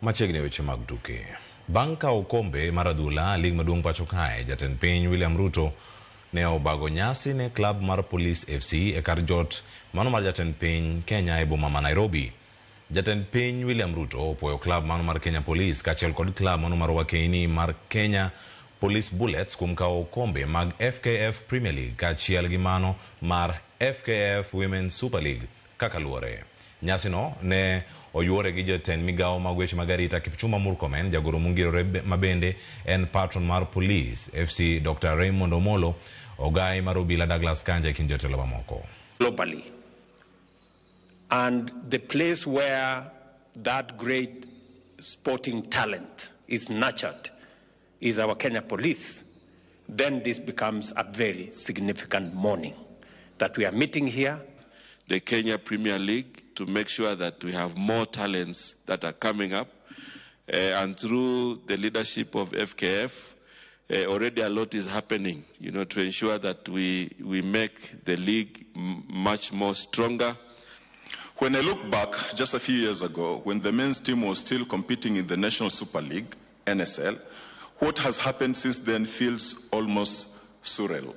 Machiegni weche mag tuke. Bang' kawo okombe mar adhula lig maduong' pacho kae, Jatend piny William Ruto ne obago nyasi ne klab mar Police FC e kar jot mano mar Jatend piny Kenya e boma ma Nairobi. Jatend piny William Ruto opwoyo klab mano mar Kenya Police kaachiel kod klab mano mar wakeini mar Kenya Police Bullets kuom kawo okombe mag FKF Premier League kaachiel gi mano mar FKF Women's Super League kaka luore. Nyasi no ne oyuore gi jatend migawo mag weche mag arita Kipchumba Murkomen, jagoro mongirore mabende en patron mar Police FC Dr. Raymond Omolo, ogai mar obila Douglas Kanja kin jotelo mamoko. Globally, and the place where that great sporting talent is nurtured is our Kenya Police, then this becomes a very significant morning that we are meeting here. The Kenya Premier League to make sure that we have more talents that are coming up, and through the leadership of FKF, already a lot is happening, to ensure that we make the league much more stronger. When I look back just a few years ago, when the men's team was still competing in the National Super League, NSL, what has happened since then feels almost surreal.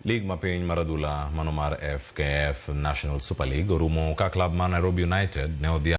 League mapiny mar adhula mano mar FKF National Super League orumo ka klab mar Nairobi United ne odhi